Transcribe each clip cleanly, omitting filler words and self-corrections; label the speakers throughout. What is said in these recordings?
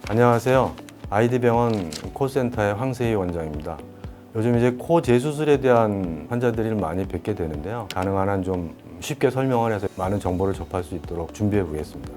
Speaker 1: 안녕하세요. 아이디병원 코센터의 황세희 원장입니다. 요즘 이제 코 재수술에 대한 환자들이 많이 뵙게 되는데요. 가능한 한 좀 쉽게 설명을 해서 많은 정보를 접할 수 있도록 준비해 보겠습니다.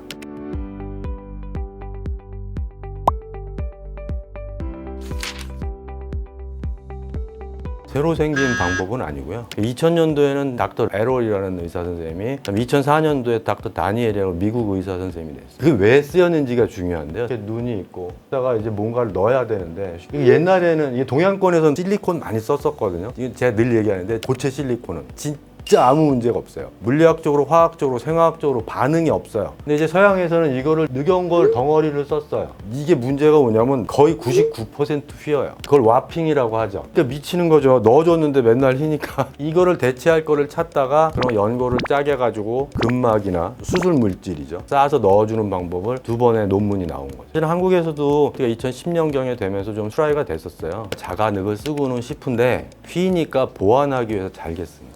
Speaker 1: 새로 생긴 방법은 아니고요. 2000년도에는 닥터 에롤이라는 의사 선생님이, 2004년도에 닥터 다니엘이라고 미국 의사 선생님이 됐어요. 그게 왜 쓰였는지가 중요한데요. 이렇게 눈이 있고, 다가 이제 뭔가를 넣어야 되는데, 옛날에는 이게 동양권에서는 실리콘 많이 썼었거든요. 이게 제가 늘 얘기하는데, 고체 실리콘은 진짜 아무 문제가 없어요. 물리학적으로, 화학적으로, 생화학적으로 반응이 없어요. 근데 이제 서양에서는 이거를 늑연골 덩어리를 썼어요. 이게 문제가 뭐냐면 거의 99% 휘어요. 그걸 와핑이라고 하죠. 그러니까 미치는 거죠. 넣어줬는데 맨날 휘니까 이거를 대체할 거를 찾다가 그런 연골을 짜게 가지고 근막이나 수술 물질이죠. 쌓아서 넣어주는 방법을 두 번의 논문이 나온 거죠. 사실 한국에서도 2010년경에 되면서 좀 트라이가 됐었어요. 자가늑을 쓰고는 싶은데 휘니까 보완하기 위해서 잘게 쓴 거예요.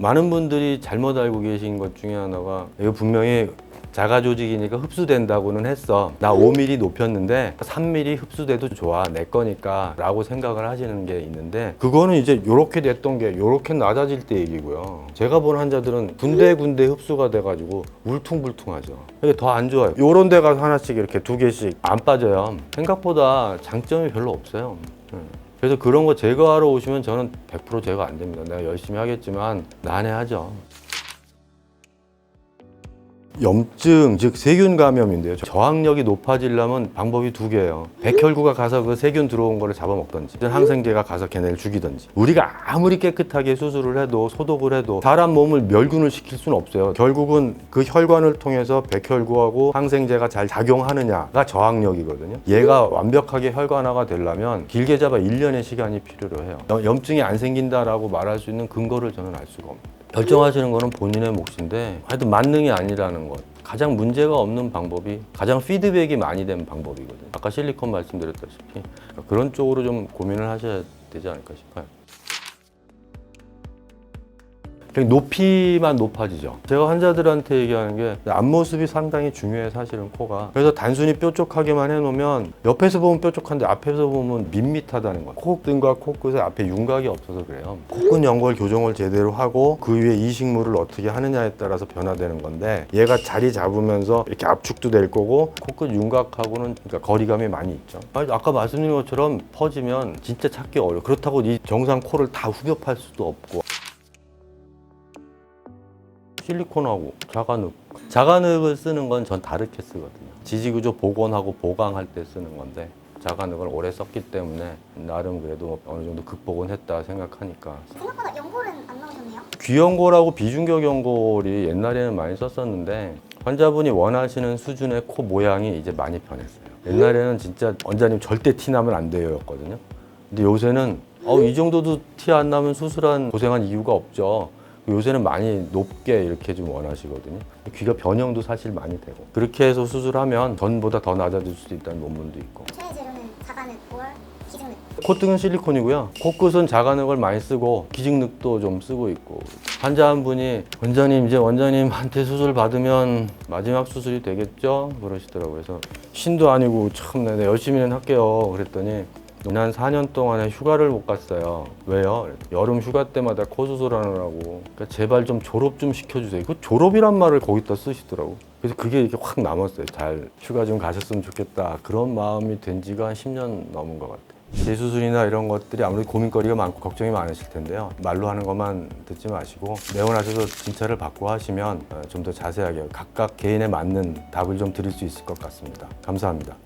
Speaker 1: 많은 분들이 잘못 알고 계신 것 중에 하나가 이거 분명히 자가 조직이니까 흡수된다고는 했어. 나 5mm 높였는데 3mm 흡수돼도 좋아. 내 거니까 라고 생각을 하시는 게 있는데 그거는 이제 요렇게 됐던 게 요렇게 낮아질 때 얘기고요. 제가 본 환자들은 군데군데 흡수가 돼가지고 울퉁불퉁하죠. 이게 더 안 좋아요. 요런 데가 하나씩 이렇게 두 개씩 안 빠져요. 생각보다 장점이 별로 없어요. 그래서 그런 거 제거하러 오시면 저는 100% 제거 안 됩니다. 내가 열심히 하겠지만 난해하죠. 염증, 즉 세균 감염인데요. 저항력이 높아지려면 방법이 두 개예요. 백혈구가 가서 그 세균 들어온 거를 잡아먹던지, 항생제가 가서 걔네를 죽이던지. 우리가 아무리 깨끗하게 수술을 해도 소독을 해도 사람 몸을 멸균을 시킬 수는 없어요. 결국은 그 혈관을 통해서 백혈구하고 항생제가 잘 작용하느냐가 저항력이거든요. 얘가 완벽하게 혈관화가 되려면 길게 잡아 1년의 시간이 필요로 해요. 염증이 안 생긴다라고 말할 수 있는 근거를 저는 알 수가 없습니다. 결정하시는 거는 본인의 몫인데 하여튼 만능이 아니라는 것. 가장 문제가 없는 방법이 가장 피드백이 많이 된 방법이거든요. 아까 실리콘 말씀드렸다시피 그런 쪽으로 좀 고민을 하셔야 되지 않을까 싶어요. 높이만 높아지죠. 제가 환자들한테 얘기하는 게 앞모습이 상당히 중요해, 사실은 코가. 그래서 단순히 뾰족하게만 해놓으면 옆에서 보면 뾰족한데 앞에서 보면 밋밋하다는 거예요. 콧등과 코끝에 앞에 윤곽이 없어서 그래요. 코끝 연골 교정을 제대로 하고 그 위에 이식물을 어떻게 하느냐에 따라서 변화되는 건데 얘가 자리 잡으면서 이렇게 압축도 될 거고 코끝 윤곽하고는 그러니까 거리감이 많이 있죠. 아까 말씀드린 것처럼 퍼지면 진짜 찾기 어려워. 그렇다고 이 정상 코를 다 후벼팔 수도 없고. 실리콘하고 자가늑을 쓰는 건 전 다르게 쓰거든요. 지지구조 복원하고 보강할 때 쓰는 건데 자가늑을 오래 썼기 때문에 나름 그래도 어느 정도 극복은 했다 생각하니까.
Speaker 2: 생각보다 연골은 안 나오셨네요?
Speaker 1: 귀연골하고 비중격 연골이 옛날에는 많이 썼었는데 환자분이 원하시는 수준의 코 모양이 이제 많이 변했어요. 옛날에는 진짜 원장님 절대 티 나면 안 돼요 였거든요. 근데 요새는 이 정도도 티 안 나면 수술한 고생한 이유가 없죠. 요새는 많이 높게 이렇게 좀 원하시거든요. 귀가 변형도 사실 많이 되고 그렇게 해서 수술하면 전보다 더 낮아질 수도 있다는 논문도 있고.
Speaker 2: 최애 재료는 자가늑, 올, 기증늑.
Speaker 1: 콧등은 실리콘이고요. 코끝은 자가늑을 많이 쓰고 기증늑도 좀 쓰고 있고. 환자 한 분이 원장님 이제 원장님한테 수술 받으면 마지막 수술이 되겠죠? 그러시더라고요. 그래서 신도 아니고 참 내가 열심히는 할게요. 그랬더니 지난 4년 동안에 휴가를 못 갔어요. 왜요? 여름 휴가 때마다 코 수술하느라고. 그러니까 제발 좀 졸업 좀 시켜주세요. 그 졸업이란 말을 거기다 쓰시더라고. 그래서 그게 이렇게 확 남았어요. 잘 휴가 좀 가셨으면 좋겠다. 그런 마음이 된 지가 한 10년 넘은 것 같아요. 재수술이나 이런 것들이 아무래도 고민거리가 많고 걱정이 많으실 텐데요. 말로 하는 것만 듣지 마시고 내원하셔서 진찰을 받고 하시면 좀 더 자세하게 각각 개인에 맞는 답을 좀 드릴 수 있을 것 같습니다. 감사합니다.